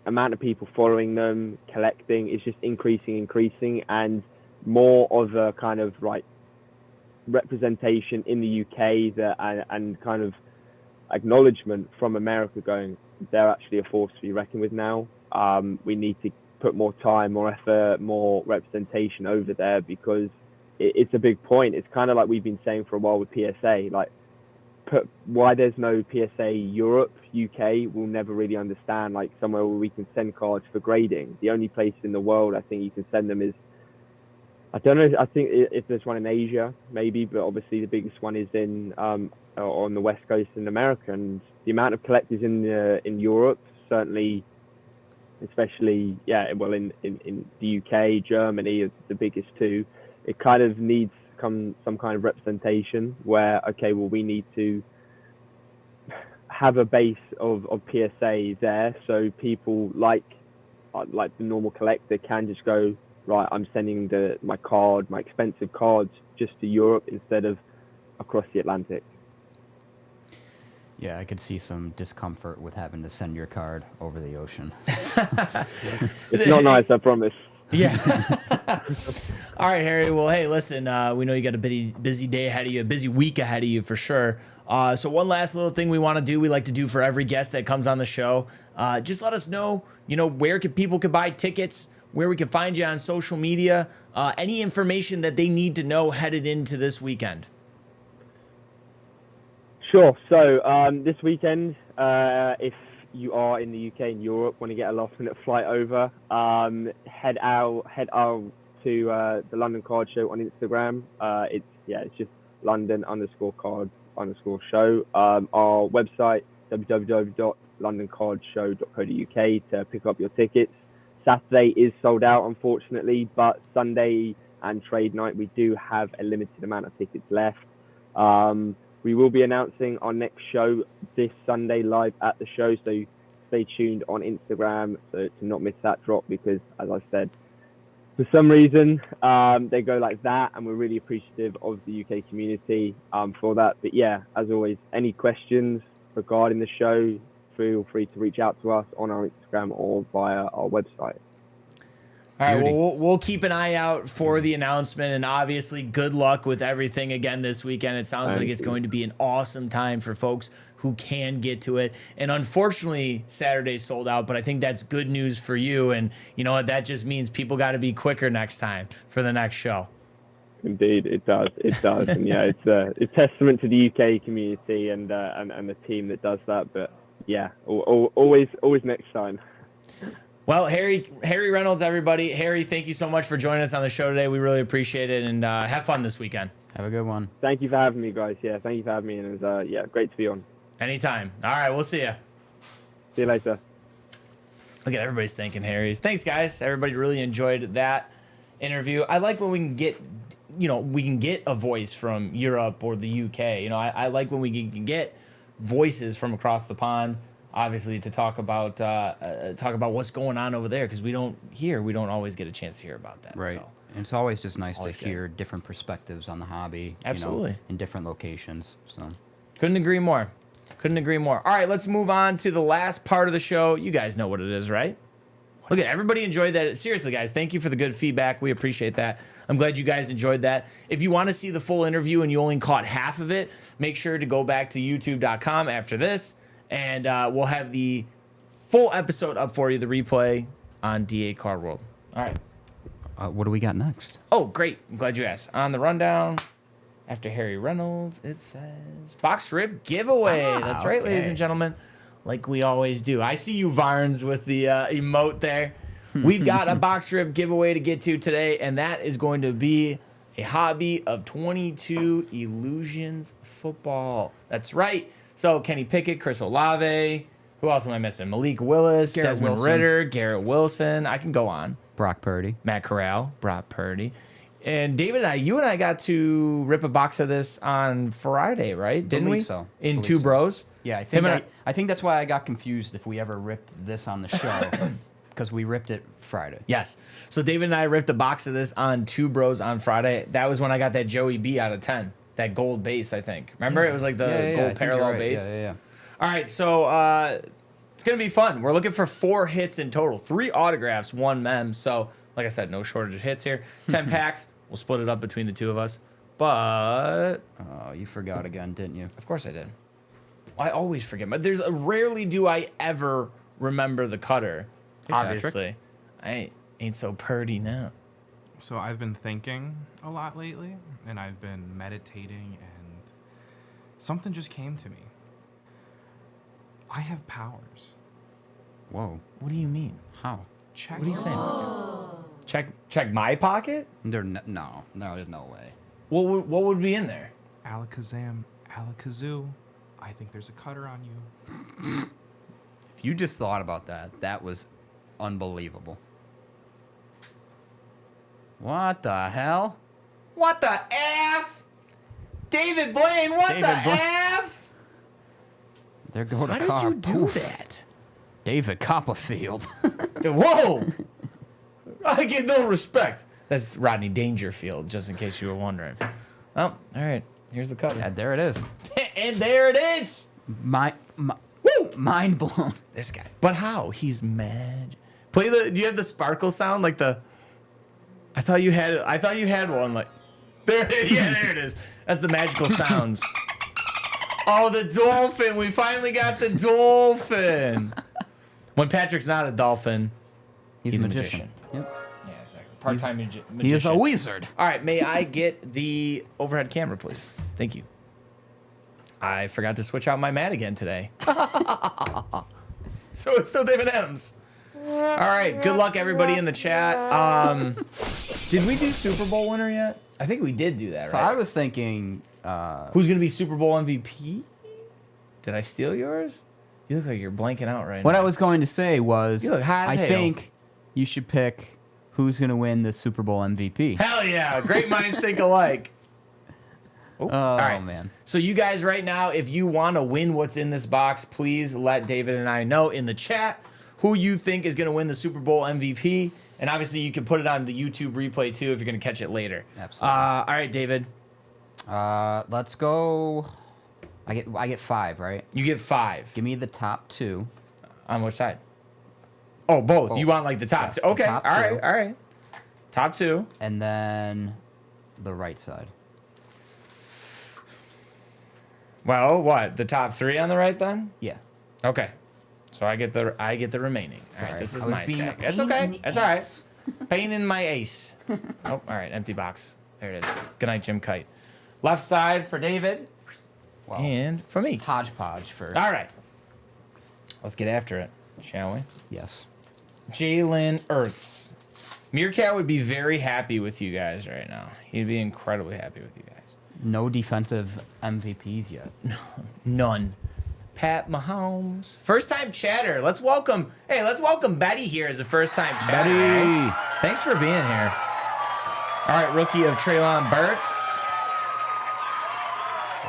amount of people following them, collecting. It's just increasing, and more of a kind of representation in the UK and kind of acknowledgement from America, going, they're actually a force to be reckoned with now. We need to put more time, more effort, more representation over there, because it's a big point. It's kind of like we've been saying for a while with PSA, why there's no PSA Europe, UK, we'll never really understand, like somewhere where we can send cards for grading. The only place in the world I think you can send them is, I don't know, I think if there's one in Asia, maybe, but obviously the biggest one is on the West Coast in America. And the amount of collectors in Europe, certainly, especially, in the UK, Germany are the biggest two. It kind of needs some kind of representation where, okay, well, we need to have a base of PSA there, so people like the normal collector can just go, right, I'm sending my expensive cards just to Europe instead of across the Atlantic. Yeah, I could see some discomfort with having to send your card over the ocean. It's not nice, I promise. Yeah. All right, Harry. Well, hey, listen, we know you got a busy day ahead of you, a busy week ahead of you for sure. So one last little thing we want to do, we like to do for every guest that comes on the show. Just let us know, where people could buy tickets, where we can find you on social media, any information that they need to know headed into this weekend. Sure. So this weekend, if you are in the UK and Europe, want to get a last-minute flight over, head out to the London Card Show on Instagram. It's just London_card_show. Our website, www.londoncardsshow.co.uk, to pick up your tickets. Saturday is sold out, unfortunately, but Sunday and trade night, we do have a limited amount of tickets left. We will be announcing our next show this Sunday live at the show, so stay tuned on Instagram to not miss that drop, because, as I said, for some reason, they go like that, and we're really appreciative of the UK community for that. But yeah, as always, any questions regarding the show, feel free to reach out to us on our Instagram or via our website. All right, well, we'll keep an eye out for the announcement, and obviously good luck with everything again this weekend. It sounds like it's going to be an awesome time for folks who can get to it. And unfortunately, Saturday's sold out, but I think that's good news for you. And you know what? That just means people got to be quicker next time for the next show. Indeed, it does. It does. And yeah, it's a testament to the UK community and the team that does that. But yeah, always next time. Well, Harry Reynolds, everybody. Harry, thank you so much for joining us on the show today. We really appreciate it, and have fun this weekend. Have a good one. Thank you for having me, guys. Yeah, thank you for having me, and it was great to be on. Anytime. All right, we'll see you. See you later. Look at everybody's thanking Harry's. Thanks, guys. Everybody really enjoyed that interview. I like when we can get, a voice from Europe or the UK. I like when we can get voices from across the pond, obviously, to talk about what's going on over there, because we don't always get a chance to hear about that. Right. So. And it's always just nice to Always hear different perspectives on the hobby. Absolutely. In different locations. So Couldn't agree more. All right, let's move on to the last part of the show. You guys know what it is, right? Look at everybody enjoyed that. Seriously, guys, thank you for the good feedback. We appreciate that. I'm glad you guys enjoyed that. If you want to see the full interview and you only caught half of it, make sure to go back to youtube.com after this, and we'll have the full episode up for you, the replay on DA Card World. All right. what do we got next? Oh, great. I'm glad you asked. On the rundown, after Harry Reynolds, it says box rib giveaway. That's right, ladies and gentlemen. Like we always do. I see you, Varns, with the emote there. We've got a box rib giveaway to get to today, and that is going to be a hobby of 22 Illusions football. That's right. So Kenny Pickett, Chris Olave. Who else am I missing? Malik Willis, Garrett Desmond Wilson. Ritter, Garrett Wilson. I can go on. Brock Purdy. Matt Corral, Brock Purdy. And David and you and I got to rip a box of this on Friday, right? Didn't we? Believe so. In Believe Two so. Bros. Yeah, I think that's why I got confused if we ever ripped this on the show, because we ripped it Friday. Yes. So David and I ripped a box of this on Two Bros on Friday. That was when I got that Joey B out of 10. That gold base, I think. Remember? It was like the I gold think parallel you're right. base. Yeah. All right, so it's going to be fun. We're looking for 4 hits in total. 3 autographs, 1 mem. So, like I said, no shortage of hits here. 10 packs. We'll split it up between the two of us. But Oh, you forgot again, didn't you? of course I did. I always forget. But rarely do I ever remember the cutter. Hey, Patrick. Obviously. I ain't so purdy now. So I've been thinking a lot lately, and I've been meditating, and something just came to me. I have powers. Whoa. What do you mean? How? Check What are you your saying? pocket. Check my pocket? No, there's no way. What would be in there? Alakazam, Alakazoo. I think there's a cutter on you. If you just thought about that, that was unbelievable. What the hell? What the F? David Blaine, what David the Blaine. F? There go to How car. did you do that? David Copperfield. Whoa! I get no respect. That's Rodney Dangerfield, just in case you were wondering. Well, all right. Here's the cutter. Yeah, there it is. And there it is. Mind blown. This guy. But how? He's mad. Do you have the sparkle sound? Like the... thought you had one. Like, there it is. Yeah, there it is. That's the magical sounds. Oh, the dolphin. We finally got the dolphin. When Patrick's not a dolphin, he's a magician. Yep. Yeah, exactly. Part-time magician. He is a wizard. All right, may I get the overhead camera, please? Thank you. I forgot to switch out my mat again today. So it's still David Adams. All right, good luck, everybody in the chat. Did we do Super Bowl winner yet? I think we did do that, So right? I was thinking... Who's going to be Super Bowl MVP? Did I steal yours? You look like you're blanking out right What now. I was going to say was... You look high as I hell. think you should pick who's going to win the Super Bowl MVP. Hell yeah. Great minds think alike. Oh, all right. Man. So you guys right now, if you want to win what's in this box, please let David and I know in the chat who you think is going to win the Super Bowl MVP. And obviously you can put it on the YouTube replay too if you're going to catch it later. Absolutely. All right, David. Let's go... I get 5, right? You get 5. Give me the top 2. On which side? Oh, both. Both. You want like the top Yes, two. the Okay. top All right. two. All right. Top 2. And then the right side. Well, what? The top 3 on the right then? Yeah. Okay. So I get the remaining. All Sorry, right, this is I was my being a stack. That's pain in okay. the That's all right. ass. Pain in my ace. Oh, all right. Empty box. There it is. Good night, Jim Kite. Left side for David. Wow. And for me. Hodgepodge first. All right. Let's get after it, shall we? Yes. Jalen Ertz. Meerkat would be very happy with you guys right now. He'd be incredibly happy with you guys. No defensive MVPs yet. None. Pat Mahomes. First time chatter. Let's welcome Betty here as a first time chatter. Betty. Thanks for being here. All right, rookie of Treylon Burks.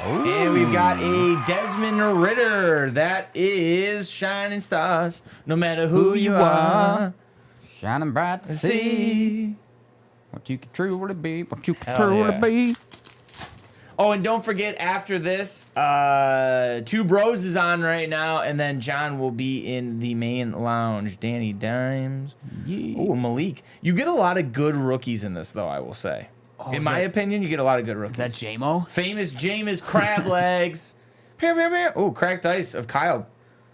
Ooh. And we've got a Desmond Ritter. That is Shining Stars. No matter who you are. Shining bright to see See. what you can truly be. What you can Hell truly yeah. be. Oh, and don't forget, after this, Two Bros is on right now, and then John will be in the main lounge. Danny Dimes. Yeah. Oh, Malik. You get a lot of good rookies in this, though, I will say. In is my that- opinion, you get a lot of good rookies. Is that JMO? Famous Jameis Crab Legs. Oh, cracked ice of Kyle.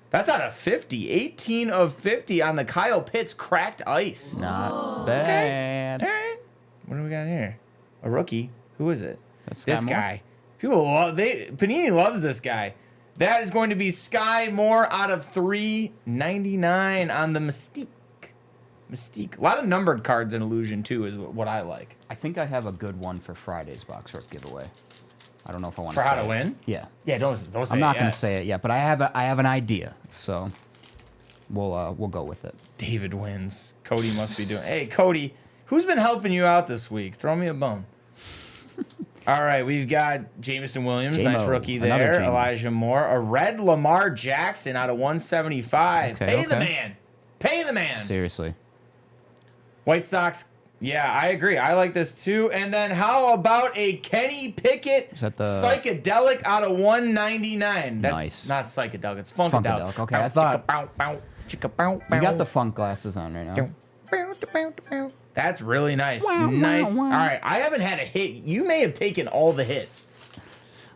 That's out of 50. 18 of 50 on the Kyle Pitts cracked ice. Not All bad. right. What do we got here? A rookie. Who is it? That's This Sky Moore? guy. People love Panini loves this guy. That is going to be Sky Moore out of 399 on the Mystique. Mystique. A lot of numbered cards in Illusion too is what I like. I think I have a good one for Friday's box art giveaway. I don't know if I want For to how say to it. win? Yeah. Yeah, don't say I'm not it going yet. to say it yet, but I have an idea, so we'll go with it. David wins. Cody must be doing. Hey, Cody, who's been helping you out this week? Throw me a bone. All right, we've got Jameson Williams, nice J-Mo, rookie another there. J-Mo. Elijah Moore, a red Lamar Jackson out of 175. Okay, Pay the okay. man. Pay the man. Seriously. White Sox. Yeah, I agree. I like this too. And then how about a Kenny Pickett Is that the- psychedelic out of 199? That's Nice. Not psychedelic. It's funkadelic. Funkadelic, okay, I thought- You You got the funk glasses on right now. That's really nice. Nice. wow. All right, I haven't had a hit. You may have taken all the hits.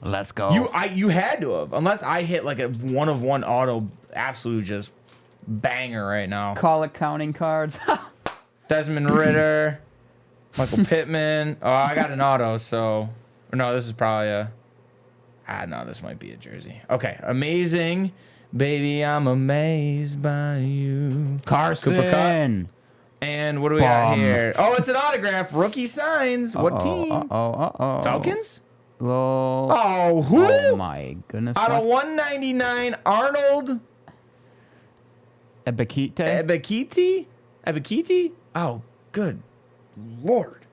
Let's go. You had to have, unless I hit like a 1-of-1 auto, absolute just banger right now. Call it counting cards. Desmond Ritter, Michael Pittman. Oh, I got an auto, so or no, this is probably a. No, this might be a jersey. Okay, amazing, baby, I'm amazed by you. Carson. Cooper Kupp. And what do we got Bum. here? Oh, it's an autograph. Rookie signs. What team? Uh-oh. Falcons? Oh, Oh, who? oh my goodness. Out of 199, Arnold Ebikite. Ebikiti? Oh, good Lord.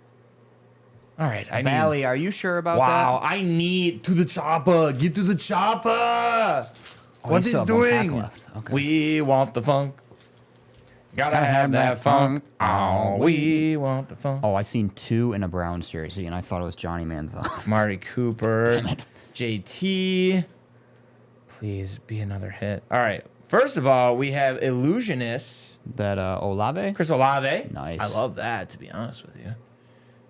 All right, I need. Bally, are you sure about Wow, that? I need to the chopper. Get to the chopper. What you he's still have one pack doing? left. Okay. We want the funk. Gotta have that funk. Oh, we want the funk. Oh, I seen 2 in a Browns jersey, and I thought it was Johnny Manziel. Marty Cooper. Damn it. JT. Please be another hit. All right. First of all, we have Illusionist. That Olave? Chris Olave. Nice. I love that, to be honest with you.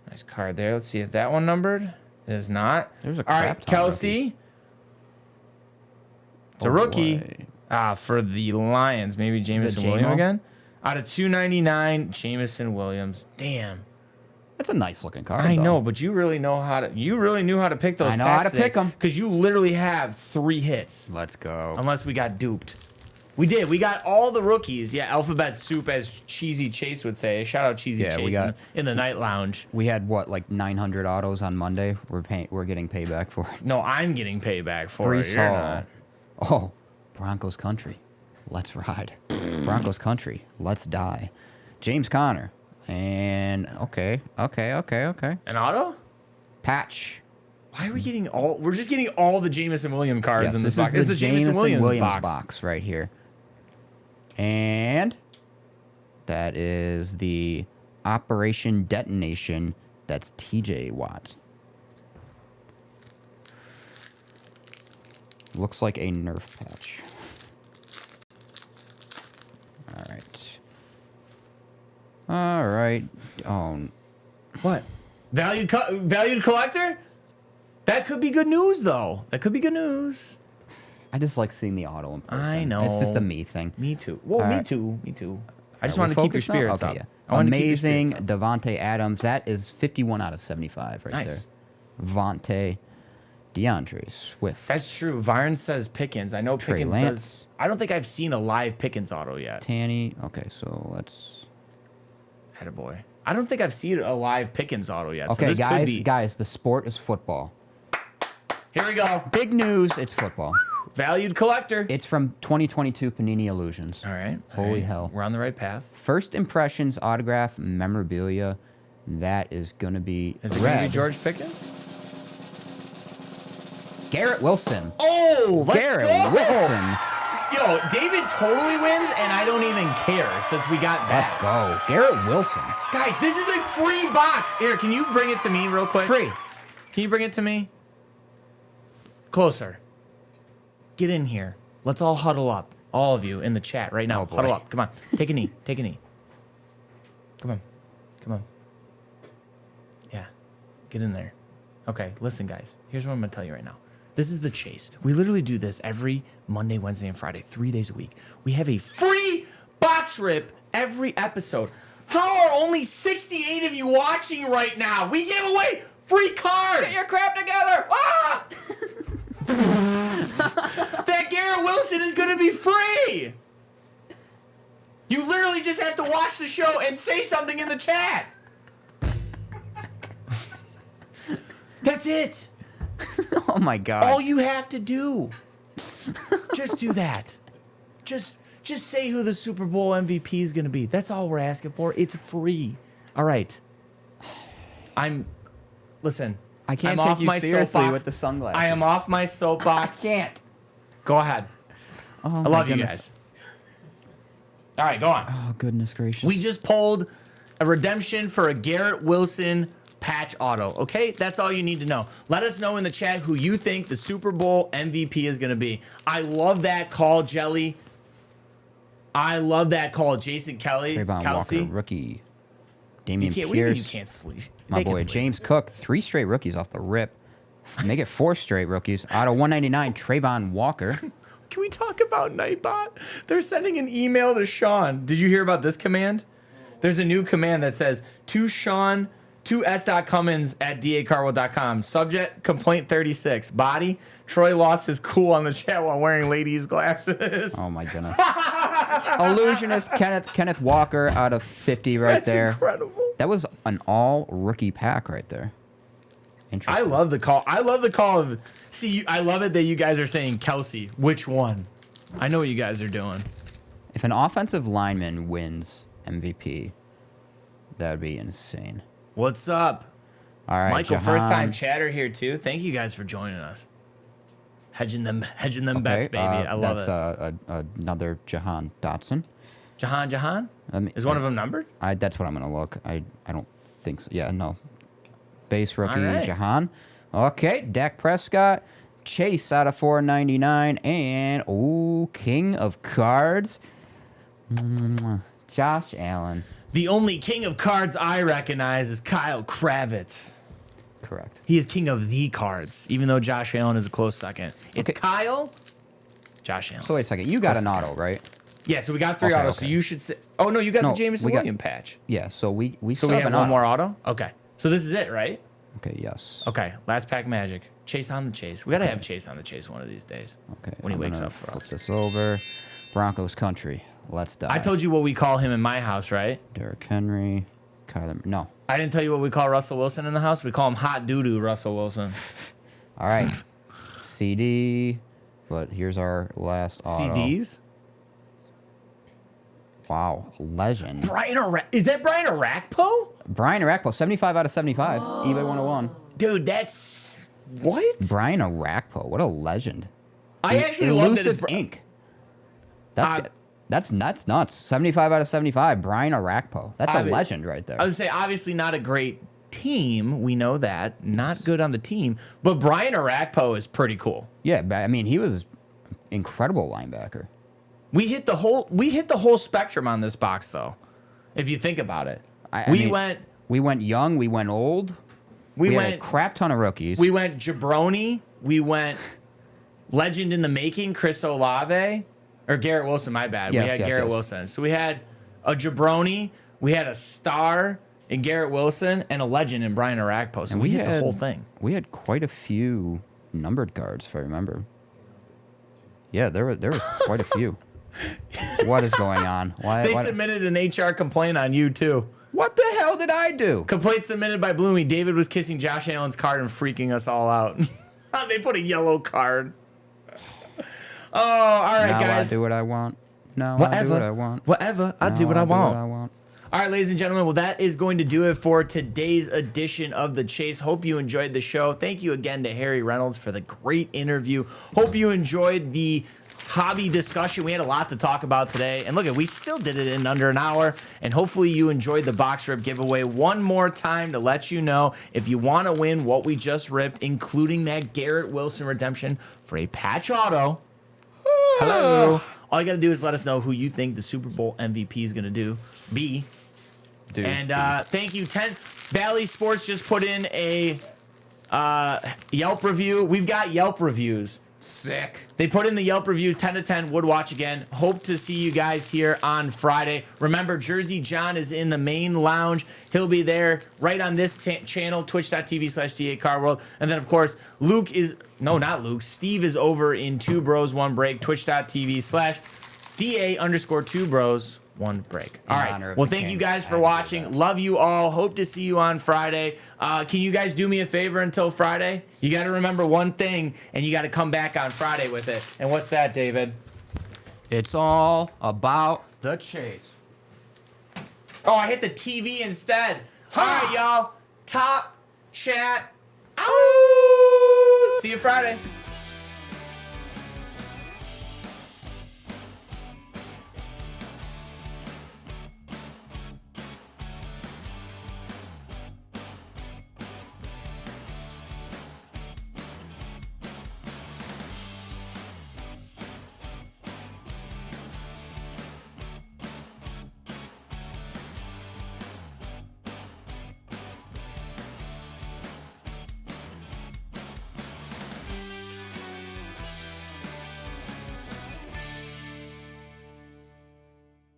Nice card there. Let's see if that one numbered. It is not. There's a All right, crap ton of Kelsey. rookies. It's a rookie. For the Lions. Maybe Jameson Williams J-Mo? again. Out of 299, Jameson Williams. Damn. That's a nice looking card. I though. know, but you really knew how to pick those. I know how to pick 'em. because you literally have 3 hits. Let's go. Unless we got duped. We did. We got all the rookies. Yeah, alphabet soup, as Cheesy Chase would say. Shout out Cheesy Yeah, we Chase got- in the night lounge. We had what, like 900 autos on Monday. We're getting payback for it. No, I'm getting payback for it. Brees You're Hall. not. Oh, Broncos country. Let's ride. Broncos country. Let's die. James Conner. And okay. An auto? Patch. Why are we getting all? We're just getting all the Jameson Williams cards Yes, in this this box. is It's the Jameson Williams box right here. And that is the Operation Detonation. That's TJ Watt. Looks like a Nerf patch. All right. Oh, What? Valued collector? That could be good news, though. That could be good news. I just like seeing the auto in person. I know. It's just a me thing. Me too. Well, All me right. too. Me too. I just We're wanted to keep your focused now? spirits Okay, up. yeah. I wanted to keep your Amazing spirits up. Devontae Adams. That is 51 out of 75 right Nice. there. Vontae, DeAndre Swift. That's true. Vyron says Pickens. I know Trey Pickens Lance. does. I don't think I've seen a live Pickens auto yet. Tanny. Okay, so let's. Attaboy. I don't think I've seen a live Pickens auto yet. so Okay, this could be. guys, the sport is football. Here we go. Big news, it's football. Valued collector. It's from 2022 Panini Illusions. All right. Holy all right. hell. We're on the right path. First impressions, autograph, memorabilia. That is going to be Is it going to be red. George Pickens? Garrett Wilson. Oh, let's Garrett go. Wilson. Yo, David totally wins, and I don't even care since we got that. Let's go. Garrett Wilson. Guys, this is a free box. Here, can you bring it to me real quick? Free. Can you bring it to me? Closer. Get in here. Let's all huddle up. All of you in the chat right now. Oh, boy. Huddle up. Come on. Take a knee. Take a knee. Come on. Come on. Yeah. Get in there. Okay, listen, guys. Here's what I'm going to tell you right now. This is the chase. We literally do this every Monday, Wednesday, and Friday, 3 days a week. We have a free box rip every episode. How are only 68 of you watching right now? We give away free cards. Get your crap together. Ah! That Garrett Wilson is going to be free. You literally just have to watch the show and say something in the chat. That's it. Oh, my God. All you have to do. Just do that. Just say who the Super Bowl MVP is going to be. That's all we're asking for. It's free. All right. Listen. I can't I'm take off you my seriously soapbox. with the sunglasses. I am off my soapbox. Can't. Go ahead. Oh, I my love you goodness. guys. All right, go on. Oh, goodness gracious. We just pulled a redemption for a Garrett Wilson patch auto. Okay, that's all you need to know. Let us know in the chat who you think the Super Bowl MVP is going to be. I love that call, Jelly. I love that call, Jason Kelly. Trayvon Kelsey. Walker, rookie. You Damian can't, what do you mean Pierce. you can't sleep. My They can boy sleep. James Cook, 3 straight rookies off the rip. Make it 4 straight rookies. Out of 199, Trayvon Walker. Can we talk about Nightbot? They're sending an email to Sean. Did you hear about this command? There's a new command that says to Sean, to s.cummins@dacarwell.com. Subject, complaint 36. Body, Troy lost his cool on the chat while wearing ladies' glasses. Oh my goodness. Illusionist Kenneth Walker out of 50 right That's there. incredible. That was an all rookie pack right there. Interesting. I love the call. I love the call of. See, I love it that you guys are saying Kelsey. Which one? I know what you guys are doing. If an offensive lineman wins MVP, that would be insane. What's up, All right, Michael? Jahan. First time chatter here too. Thank you guys for joining us. Hedging them bets, baby. I love it. That's another Jahan Dotson. Jahan? Let me- Is one of them numbered? That's what I'm gonna look. I don't think so. Yeah, no. Base rookie All right. Jahan. Okay, Dak Prescott, Chase out of 499, and King of Cards, Josh Allen. The only king of cards I recognize is Kyle Kravitz. Correct. He is king of the cards, even though Josh Allen is a close second. It's Okay. Kyle, Josh Allen. So wait a second. You got Close an auto, right? Yeah, so we got 3 Okay, autos. So okay. you should say. Oh no, you got No, the Jameson we got- Williams patch. Yeah. So we So still we have have an one auto. more auto. Okay, so this is it, right? Okay. Yes. Okay, last pack magic. Chase on the chase. We gotta have Chase on the chase one of these days. Okay. When he I'm wakes gonna up for flip us. this over. Broncos country. Let's die. I told you what we call him in my house, right? Derrick Henry. Kyler. No. I didn't tell you what we call Russell Wilson in the house. We call him Hot Doo Doo Russell Wilson. All right. CD. But here's our last auto. CDs. Wow. Legend. Is that Brian Arakpo? Brian Arakpo. 75 out of 75. eBay 101. Dude, that's what? Brian Arakpo. What a legend. I actually love that it's Elusive Ink. That's nuts. 75 out of 75. Brian Arakpo. That's a legend right there. I would say obviously not a great team. We know that. Not good on the team. But Brian Arakpo is pretty cool. Yeah, but I mean, he was incredible linebacker. We hit the whole spectrum on this box though. If you think about it. We went young, we went old. We had a crap ton of rookies. We went Jabroni. We went legend in the making, Chris Olave. Or Garrett Wilson, my bad. Yes, we had yes, Garrett yes. Wilson. So we had a Jabroni, we had a star in Garrett Wilson, and a legend in Brian Arakpo. So And we hit the whole thing. We had quite a few numbered cards, if I remember. Yeah, there were quite a few. What is going on? They submitted an HR complaint on you, too. What the hell did I do? Complaint submitted by Bloomy. David was kissing Josh Allen's card and freaking us all out. They put a yellow card. Oh, all right, Now guys. I do what I want. No, Whatever. I do what I want. Whatever. I Now do what I want. want. All right, ladies and gentlemen. Well, that is going to do it for today's edition of The Chase. Hope you enjoyed the show. Thank you again to Harry Reynolds for the great interview. Hope you enjoyed the hobby discussion. We had a lot to talk about today. And look, we still did it in under an hour. And hopefully you enjoyed the box rip giveaway. One more time to let you know, if you want to win what we just ripped, including that Garrett Wilson redemption for a patch auto. Hello. All you got to do is let us know who you think the Super Bowl MVP is going to be. And thank you. Valley Sports just put in a Yelp review. We've got Yelp reviews. Sick. They put in the Yelp reviews, 10 to 10, would watch again. Hope to see you guys here on Friday. Remember, Jersey John is in the main lounge. He'll be there right on this channel, twitch.tv/DA-Car-World. And then, of course, Steve is over in 2 Bros 1 Break, twitch.tv/DA_2 Bros 1 Break. All right. Well, thank you guys for watching. Love you all. Hope to see you on Friday. Can you guys do me a favor until Friday? You got to remember one thing, and you got to come back on Friday with it. And what's that, David? It's all about the chase. Oh, I hit the TV instead. All right, y'all. Top chat. Out. See you Friday.